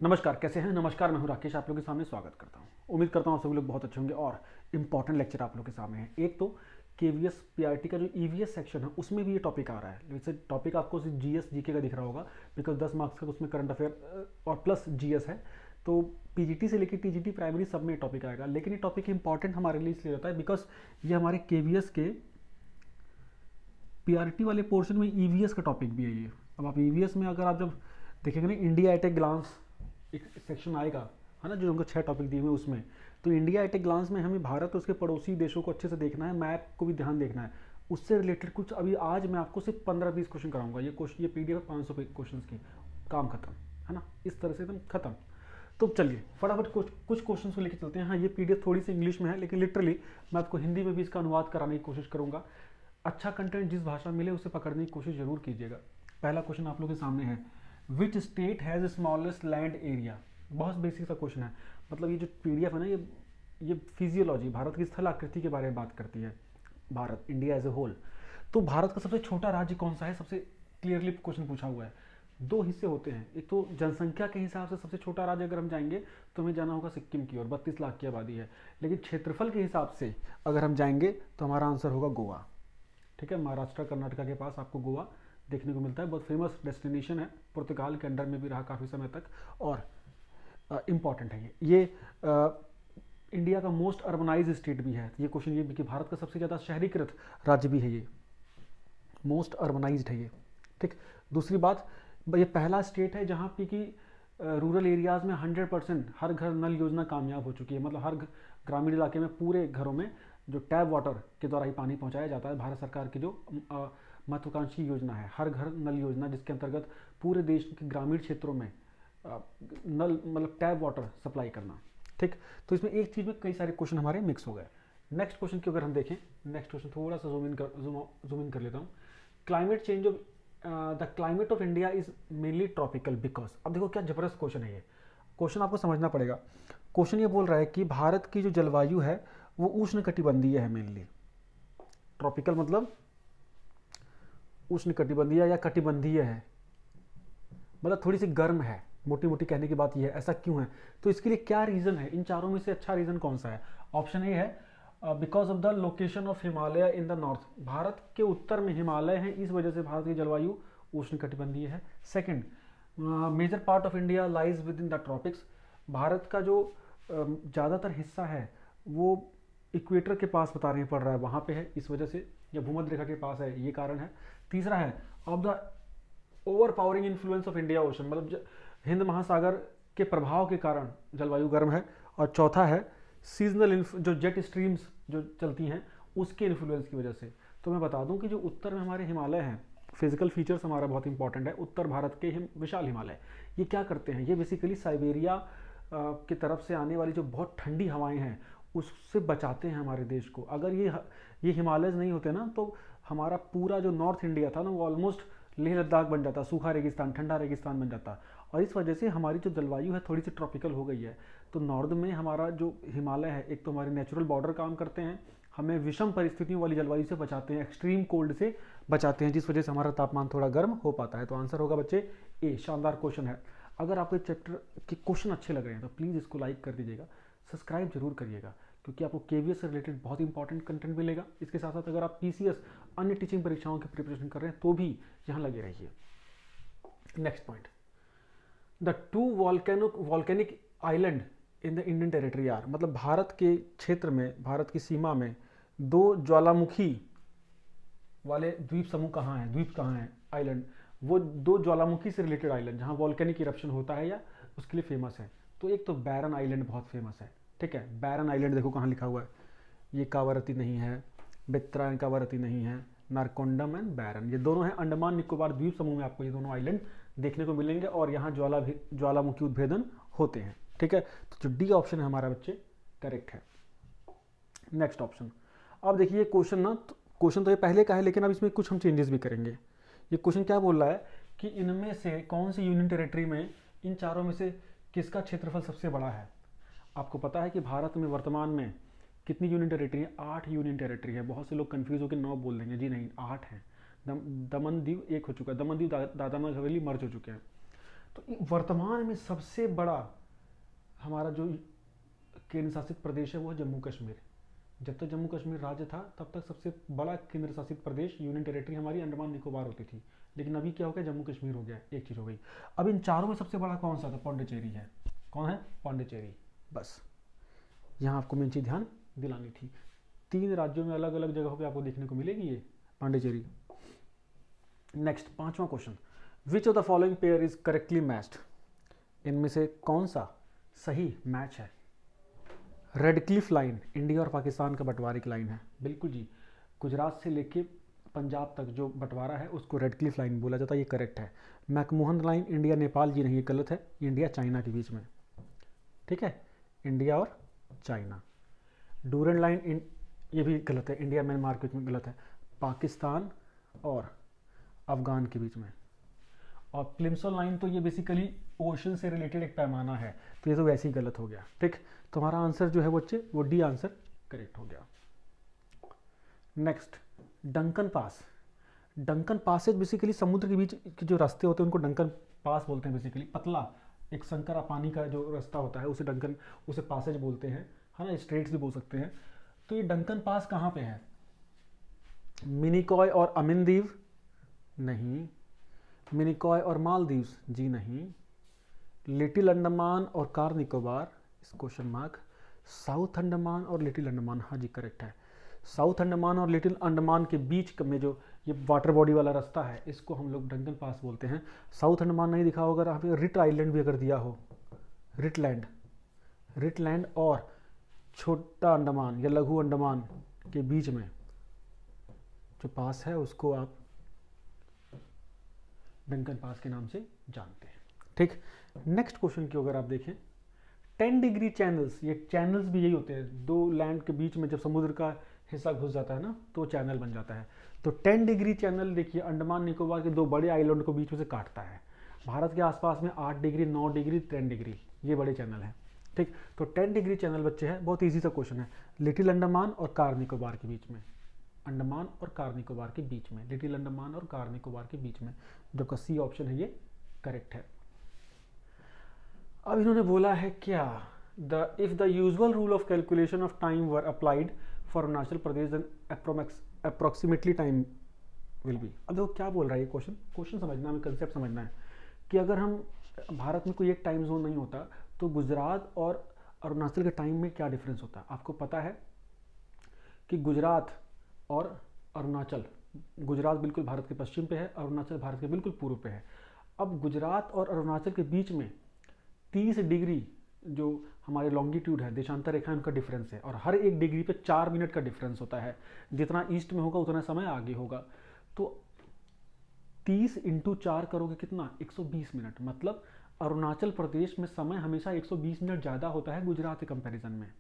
नमस्कार, कैसे हैं? नमस्कार, मैं हूं राकेश, आप लोगों के सामने स्वागत करता हूं। उम्मीद करता हूं आप सभी लोग बहुत अच्छे होंगे और इंपॉर्टेंट लेक्चर आप लोगों के सामने है। एक तो केवीएस पीआरटी का जो ईवीएस सेक्शन है उसमें भी ये टॉपिक आ रहा है। वैसे टॉपिक आपको सिर्फ जीएस जीके का दिख रहा होगा, बिकॉज 10 मार्क्स का उसमें करंट अफेयर और प्लस जीएस है। तो पीजीटी से लेकर टीजीटी प्राइमरी सब में टॉपिक आएगा, लेकिन ये टॉपिक इंपॉर्टेंट हमारे लिए इसलिए होता है बिकॉज ये हमारे केवीएस के पीआरटी वाले पोर्शन में ईवीएस का टॉपिक भी है ये। अब आप ईवीएस में अगर आप जब देखेंगे ना, इंडिया एट ए ग्लांस एक सेक्शन आएगा, है ना, जो उनको 6 टॉपिक दिए हुए उसमें, तो इंडिया एट ए ग्लांस में हमें भारत और उसके पड़ोसी देशों को अच्छे से देखना है, मैप को भी ध्यान देखना है। उससे रिलेटेड कुछ अभी आज मैं आपको सिर्फ 15-20 क्वेश्चन कराऊंगा। ये पीडीएफ है 500 क्वेश्चन की, काम खत्म, है ना, इस तरह से एकदम खत्म। तो चलिए फटाफट कुछ क्वेश्चन को लेकर चलते हैं। हाँ, ये पीडीएफ थोड़ी सी इंग्लिश में है, लेकिन लिटरली मैं आपको हिंदी में भी इसका अनुवाद कराने की कोशिश करूंगा। अच्छा कंटेंट जिस भाषा में मिले उसे पकड़ने की कोशिश जरूर कीजिएगा। पहला क्वेश्चन आप लोगों के सामने है, which state has smallest land area. बहुत बेसिक सा क्वेश्चन है। मतलब ये जो पीडीएफ है ना, ये फिजियोलॉजी, भारत की स्थल आकृति के बारे में बात करती है, Bharat India as a whole. तो भारत का सबसे छोटा राज्य कौन सा है, सबसे क्लियरली क्वेश्चन पूछा हुआ है। दो हिस्से होते हैं, एक तो जनसंख्या के हिसाब से सबसे छोटा राज्य अगर हम जाएंगे तो हमें जाना होगा सिक्किम की ओर, 32 लाख की आबादी है। लेकिन क्षेत्रफल के हिसाब से अगर हम जाएंगे तो हमारा आंसर होगा गोवा। ठीक है, महाराष्ट्र कर्नाटका के पास आपको गोवा देखने को मिलता है। बहुत फेमस डेस्टिनेशन है, पुर्तगाल के अंडर में भी रहा काफ़ी समय तक और इम्पॉर्टेंट है ये इंडिया का मोस्ट अर्बनाइज स्टेट भी है। ये क्वेश्चन ये भी कि भारत का सबसे ज़्यादा शहरीकृत राज्य भी है, ये मोस्ट अर्बनाइज्ड है ये। ठीक, दूसरी बात, ये पहला स्टेट है जहाँ पे कि रूरल एरियाज़ में 100% हर घर नल योजना कामयाब हो चुकी है। मतलब हर ग्रामीण इलाके में पूरे घरों में जो टैप वाटर के द्वारा ही पानी पहुंचाया जाता है। भारत सरकार की जो महत्वाकांक्षी योजना है हर घर नल योजना, जिसके अंतर्गत पूरे देश के ग्रामीण क्षेत्रों में नल मतलब टैप वाटर सप्लाई करना। ठीक, तो इसमें एक चीज़ में कई सारे क्वेश्चन हमारे मिक्स हो गए। नेक्स्ट क्वेश्चन की अगर हम देखें, नेक्स्ट क्वेश्चन थोड़ा सा जूम इन कर लेता हूँ। Climate change of the climate of India is mainly tropical because. अब देखो क्या जबरदस्त क्वेश्चन है ये, क्वेश्चन आपको समझना पड़ेगा। क्वेश्चन ये बोल रहा है कि भारत की जो जलवायु है वो उष्ण कटिबंधीय है मेनली। ट्रॉपिकल मतलब उष्ण कटिबंधीय या कटिबंधीय है, मतलब थोड़ी सी गर्म है। मोटी मोटी कहने की बात यह है। ऐसा क्यों है, तो इसके लिए क्या रीजन है, इन चारों में से अच्छा रीजन कौन सा है? ऑप्शन ए है because of the location of Himalaya in the north. Bharat के उत्तर में हिमालय है, इस वजह से भारत की जलवायु उष्ण कटिबंधीय है। Second, major part of India lies within the tropics. Bharat का जो ज़्यादातर हिस्सा है वो इक्वेटर के पास बताने पड़ रहा है, वहाँ पे है, इस वजह से, या भूमध्य रेखा के पास है, ये कारण है। तीसरा है of the over powering influence of India ocean, मतलब हिंद महासागर के प्रभाव के कारण जलवायु गर्म है। और चौथा है सीजनल जो जेट स्ट्रीम्स जो चलती हैं उसके इन्फ्लुएंस की वजह से। तो मैं बता दूं कि जो उत्तर में हमारे हिमालय हैं, फिजिकल फीचर्स हमारा बहुत इंपॉर्टेंट है। उत्तर भारत के विशाल हिमालय ये क्या करते हैं, ये बेसिकली साइबेरिया की तरफ से आने वाली जो बहुत ठंडी हवाएं हैं उससे बचाते हैं हमारे देश को। अगर ये हिमालयज नहीं होते ना तो हमारा पूरा जो नॉर्थ इंडिया था ना वो ऑलमोस्ट लेह लद्दाख बन जाता, सूखा रेगिस्तान, ठंडा रेगिस्तान बन जाता। और इस वजह से हमारी जो जलवायु है थोड़ी सी ट्रॉपिकल हो गई है। तो नॉर्थ में हमारा जो हिमालय है, एक तो हमारे नेचुरल बॉर्डर काम करते हैं, हमें विषम परिस्थितियों वाली जलवायु से बचाते हैं, एक्सट्रीम कोल्ड से बचाते हैं, जिस वजह से हमारा तापमान थोड़ा गर्म हो पाता है। तो आंसर होगा बच्चे ए। शानदार क्वेश्चन है। अगर आपको चैप्टर के क्वेश्चन अच्छे लग रहे हैं तो प्लीज़ इसको लाइक कर दीजिएगा, सब्सक्राइब जरूर करिएगा, क्योंकि आपको केवीएस से रिलेटेड बहुत इंपॉर्टेंट कंटेंट मिलेगा। इसके साथ साथ अगर आप पीसीएस अन्य टीचिंग परीक्षाओं की प्रिपरेशन कर रहे हैं तो भी यहाँ लगे रहिए। Next point, the two volcanic island in the Indian territory are, मतलब भारत के क्षेत्र में, भारत की सीमा में दो ज्वालामुखी वाले द्वीप समूह कहाँ हैं, द्वीप कहाँ हैं, आइलैंड, वो दो ज्वालामुखी से रिलेटेड आइलैंड जहाँ वॉल्केनिक इरप्शन होता है या उसके लिए फेमस है। तो एक तो बैरन आइलैंड बहुत फेमस है। ठीक है, बैरन आइलैंड देखो कहाँ लिखा हुआ है, ये कावारती नहीं है, बित्रा एंड कावारती नहीं है, नारकोंडम एंड बैरन, ये दोनों हैं अंडमान निकोबार द्वीप समूह में। आपको ये दोनों आइलैंड देखने को मिलेंगे और यहाँ ज्वालामुखी उद्भेदन होते हैं। ठीक है, तो जो डी ऑप्शन है हमारा बच्चे करेक्ट है। नेक्स्ट ऑप्शन, अब देखिए क्वेश्चन ना, क्वेश्चन तो ये पहले का है लेकिन अब इसमें कुछ हम चेंजेस भी करेंगे। ये क्वेश्चन क्या बोल रहा है कि इनमें से कौन सी यूनियन टेरिटरी में, इन चारों में से किसका क्षेत्रफल सबसे बड़ा है। आपको पता है कि भारत में वर्तमान में कितनी यूनियन टेरिटरी है? 8 यूनियन टेरिटरी है। बहुत से लोग कंफ्यूज होकर 9 बोल देंगे, जी नहीं, 8 हैं। दमन दीव एक हो चुका है, दमन दीव दादरा नगर हवेली मर्ज हो चुके हैं। तो वर्तमान में सबसे बड़ा हमारा जो केंद्र शासित प्रदेश है वो है जम्मू कश्मीर। जब तक जम्मू कश्मीर राज्य था तब तक सबसे बड़ा केंद्र शासित प्रदेश यूनियन टेरिटरी हमारी अंडमान निकोबार होती थी, लेकिन अभी क्या हो गया, जम्मू कश्मीर हो गया, एक चीज़ हो गई। अब इन चारों में सबसे बड़ा कौन सा था, पौंडीचेरी है। कौन है, पौंडीचेरी। बस यहाँ आपको मेन चीज़ ध्यान दिलानी थी। 3 राज्यों में अलग अलग जगहों पे आपको देखने को मिलेगी ये पांडिचेरी। नेक्स्ट 5वां question, which of the following pair is correctly matched, इनमें से कौन सा सही मैच है। रेड क्लिफ लाइन इंडिया और पाकिस्तान का बंटवारे की लाइन है, बिल्कुल जी। गुजरात से लेके पंजाब तक जो बंटवारा है उसको रेड क्लिफ लाइन बोला जाता है, ये करेक्ट है। मैकमोहन लाइन इंडिया नेपाल जी नहीं, ये गलत है, इंडिया चाइना के बीच में, ठीक है, इंडिया और चाइना। डूरेंट लाइन ये भी गलत है, इंडिया म्यांमार के बीच में, गलत है, पाकिस्तान और अफगान के बीच में। और प्लिम्सोल लाइन तो ये बेसिकली ओशन से रिलेटेड एक पैमाना है, तो ये तो वैसे ही गलत हो गया, ठीक। तो हमारा आंसर जो है बच्चे वो डी आंसर करेक्ट हो गया। Next Duncan pass. Duncan passage basically समुद्र के बीच के जो रास्ते होते हैं उनको डंकन पास बोलते हैं। बेसिकली पतला एक संकरा पानी का जो रास्ता होता है उसे डंकन, उसे पासेज बोलते हैं, है ना, स्ट्रेट्स भी बोल सकते हैं। तो ये डंकन पास कहाँ पे है, मिनिकॉय और अमिनदीव नहीं, मिनिकॉय और मालदीव्स जी नहीं, लिटिल अंडमान और कार निकोबार इस क्वेश्चन मार्क, साउथ अंडमान और लिटिल अंडमान, हाँ जी करेक्ट है। साउथ अंडमान और लिटिल अंडमान के बीच में जो ये वाटर बॉडी वाला रास्ता है इसको हम लोग डंकन पास बोलते हैं। साउथ अंडमान नहीं दिखा होगा, यहाँ पे रिट आइलैंड भी अगर दिया हो, रिटलैंड, रिटलैंड और छोटा अंडमान या लघु अंडमान के बीच में जो पास है उसको आप डंकन पास के नाम से जानते हैं, ठीक। नेक्स्ट क्वेश्चन की अगर आप देखें, 10 डिग्री चैनल्स, ये चैनल्स भी यही होते हैं, दो लैंड के बीच में जब समुद्र का हिस्सा घुस जाता है ना तो चैनल बन जाता है। तो 10 डिग्री चैनल देखिए अंडमान निकोबार के 2 बड़े आइलैंड को बीच में से काटता है। भारत के आसपास में 8 डिग्री, 9 डिग्री, 10 डिग्री ये बड़े चैनल हैं, ठीक। तो 10 डिग्री चैनल बच्चे हैं, बहुत ईजी सा क्वेश्चन है, लिटिल अंडमान और कार निकोबार के बीच में, अंडमान और कार निकोबार के बीच में, लिटिल अंडमान और कार निकोबार के बीच में, जो का सी ऑप्शन है ये करेक्ट है। अब इन्होंने बोला है क्या, if the usual rule of calculation of time were applied for Arunachal Pradesh then approximately time will be. अब देखो क्या बोल रहा है ये क्वेश्चन समझना, हमें कंसेप्ट समझना है कि अगर हम भारत में कोई एक टाइम जोन नहीं होता तो गुजरात और अरुणाचल के टाइम में क्या डिफरेंस होता है। आपको पता है कि गुजरात और अरुणाचल, गुजरात बिल्कुल भारत के पश्चिम पे है, अरुणाचल भारत के बिल्कुल पूर्व पे है। अब गुजरात और अरुणाचल के बीच में 30 डिग्री जो हमारे लॉन्गिट्यूड है, देशांतर रेखा, उनका डिफरेंस है, और हर एक डिग्री पे 4 मिनट का डिफरेंस होता है। जितना ईस्ट में होगा उतना समय आगे होगा। तो 30 × 4 करोगे कितना, 120 मिनट। मतलब अरुणाचल प्रदेश में समय हमेशा 120 मिनट ज़्यादा होता है गुजरात के कंपैरिजन में।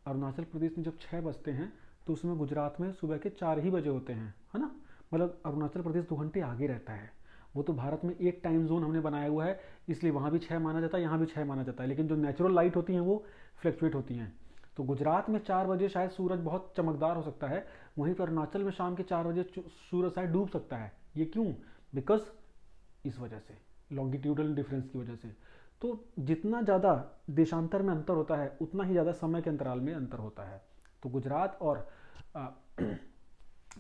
अरुणाचल प्रदेश में जब 6 बजते हैं तो उसमें गुजरात में सुबह के 4 ही बजे होते हैं, है ना। मतलब अरुणाचल प्रदेश 2 घंटे आगे रहता है। वो तो भारत में एक टाइम जोन हमने बनाया हुआ है, इसलिए वहाँ भी 6 माना जाता है, यहाँ भी 6 माना जाता है, लेकिन जो नेचुरल लाइट होती हैं वो फ्लक्चुएट होती हैं। तो गुजरात में 4 बजे शायद सूरज बहुत चमकदार हो सकता है, वहीं पर अरुणाचल में शाम के 4 बजे सूरज शायद डूब सकता है। ये क्यों, बिकॉज इस वजह से, लॉन्गिट्यूडल डिफरेंस की वजह से। तो जितना ज़्यादा देशांतर में अंतर होता है उतना ही ज़्यादा समय के अंतराल में अंतर होता है। तो गुजरात और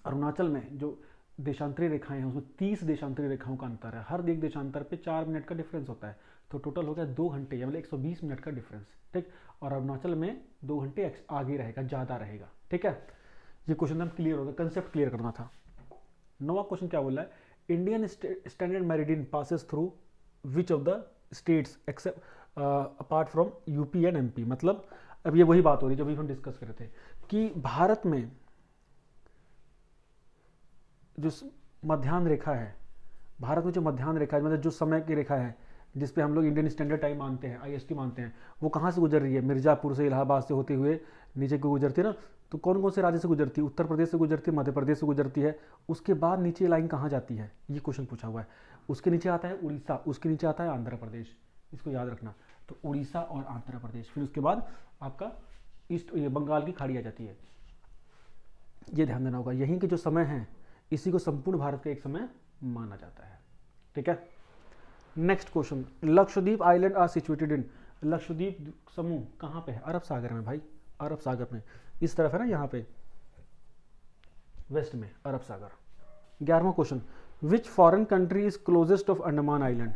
अरुणाचल में जो देशांतरी रेखाएं हैं उसमें 30 देशांतरी रेखाओं का अंतर है, हर एक देशांतर पे 4 मिनट का डिफरेंस होता है। तो टोटल हो गया 2 घंटे, या मतलब 120 मिनट का डिफरेंस, ठीक। और अरुणाचल में 2 घंटे आगे रहेगा, ज़्यादा रहेगा, ठीक है। ये क्वेश्चन हम क्लियर हो गया, कंसेप्ट क्लियर करना था। 9वां क्वेश्चन क्या बोल रहा है, Indian standard meridian passes through which of the states except apart from UP and MP. मतलब अब ये वही बात हो रही है जो अभी हम डिस्कस कर रहे थे कि भारत में जो मध्याह्न रेखा है, भारत में जो मध्याह्न रेखा है, मतलब जो समय की रेखा है जिस पे हम लोग इंडियन स्टैंडर्ड टाइम मानते हैं, आईएसटी मानते हैं, वो कहाँ से गुजर रही है, मिर्ज़ापुर से, इलाहाबाद से होते हुए नीचे को गुजरती है ना। तो कौन कौन से राज्य से गुजरती है, उत्तर प्रदेश से गुजरती है, मध्य प्रदेश से गुजरती है। उसके बाद नीचे लाइन कहाँ जाती है, ये क्वेश्चन पूछा हुआ है। उसके नीचे आता है उड़ीसा, उसके नीचे आता है आंध्र प्रदेश, इसको याद रखना। तो उड़ीसा और आंध्र प्रदेश, फिर उसके बाद आपका ईस्ट, ये बंगाल की खाड़ी आ जाती है। ये ध्यान देना होगा, यहीं के जो समय है इसी को संपूर्ण भारत का एक समय माना जाता है, ठीक है। Next question, Lakshadweep island are situated in, Lakshadweep समूह कहाँ पे है? अरब सागर में भाई, अरब सागर में, इस तरफ है ना, यहाँ पे वेस्ट में अरब सागर। 11वां question, which foreign country is closest of Andaman island,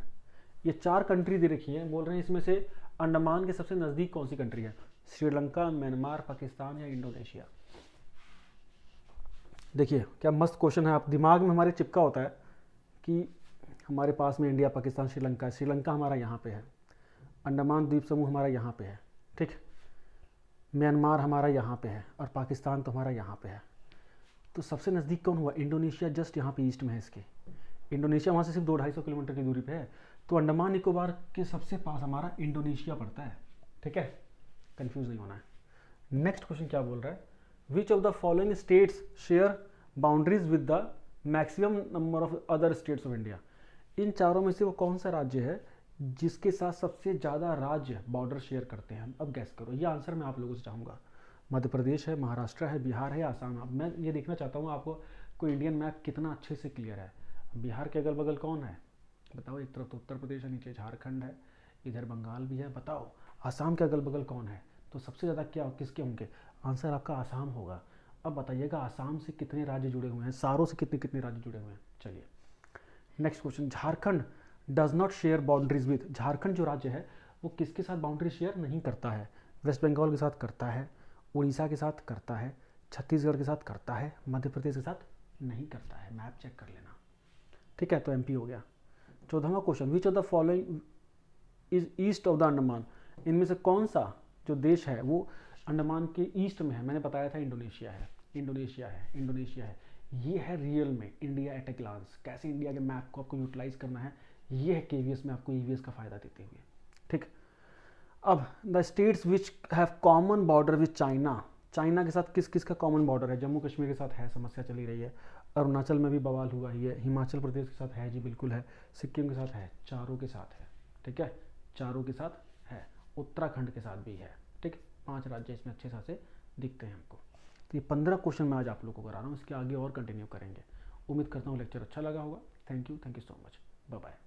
ये 4 कंट्री दे रखी है, बोल रहे हैं इसमें से अंडमान के सबसे नजदीक कौन सी कंट्री है? श्रीलंका, म्यांमार, पाकिस्तान या इंडोनेशिया। देखिए क्या मस्त क्वेश्चन है, आप दिमाग में हमारे चिपका होता है कि हमारे पास में इंडिया, पाकिस्तान, श्रीलंका, श्रीलंका हमारा यहाँ पे है, अंडमान द्वीप समूह हमारा यहाँ पे है, ठीक, म्यांमार हमारा यहाँ पे है और पाकिस्तान तो हमारा यहाँ पे है। तो सबसे नज़दीक कौन हुआ? इंडोनेशिया, जस्ट यहाँ पे ईस्ट में है इसके। इंडोनेशिया वहाँ से सिर्फ 200-250 किलोमीटर की दूरी पे है। तो अंडमान निकोबार के सबसे पास हमारा इंडोनेशिया पड़ता है, ठीक है, कंफ्यूज नहीं होना है। नेक्स्ट क्वेश्चन क्या बोल रहा है, which of the following states share boundaries with the maximum number of other states of India, इन चारों में से वो कौन सा राज्य है जिसके साथ सबसे ज़्यादा राज्य बॉर्डर शेयर करते हैं? अब गैस करो, ये आंसर मैं आप लोगों से चाहूँगा। मध्य प्रदेश है, महाराष्ट्र है, बिहार है, आसाम। अब मैं ये देखना चाहता हूँ आपको कोई इंडियन मैप कितना अच्छे से क्लियर है। बिहार के अगल बगल कौन है बताओ? एक तरफ तो उत्तर प्रदेश है, नीचे झारखंड है, इधर बंगाल भी है, बताओ आसाम के अगल बगल कौन है? तो सबसे ज़्यादा क्या किसके होंगे? आंसर आपका आसाम होगा। अब बताइएगा आसाम से कितने राज्य जुड़े हुए हैं, सारों से कितने कितने राज्य जुड़े हुए हैं? चलिए next question, Jharkhand does not share boundaries with, Jharkhand जो राज्य है वो किसके साथ बाउंड्री शेयर नहीं करता है? वेस्ट बंगाल के साथ करता है, उड़ीसा के साथ करता है, छत्तीसगढ़ के साथ करता है, मध्य प्रदेश के साथ नहीं करता है। मैप चेक कर लेना, ठीक है, तो एमपी हो गया। 14वां question, which of the following is east of the Andaman, इनमें से कौन सा जो देश है वो अंडमान के ईस्ट में है? मैंने बताया था इंडोनेशिया है, इंडोनेशिया है, इंडोनेशिया है। ये है रियल में इंडिया एट ए ग्लांस, कैसे इंडिया के मैप को आपको यूटिलाइज करना है, ये है केवीएस में आपको ईवीएस का फायदा देते हुए, ठीक। अब the states which have common border with China, China के साथ किस किस का कॉमन बॉर्डर है? जम्मू कश्मीर के साथ है, समस्या चली रही है, अरुणाचल में भी बवाल हुआ ही है, हिमाचल प्रदेश के साथ है जी बिल्कुल है, सिक्किम के साथ है, चारों के साथ है, ठीक है, चारों के साथ है, उत्तराखंड के साथ भी है, ठीक। 5 राज्य इसमें अच्छे खासे दिखते हैं हमको। तो ये 15 क्वेश्चन मैं आज आप लोगों को करा रहा हूँ, इसके आगे और कंटिन्यू करेंगे। उम्मीद करता हूँ लेक्चर अच्छा लगा होगा। Thank you so much, bye bye.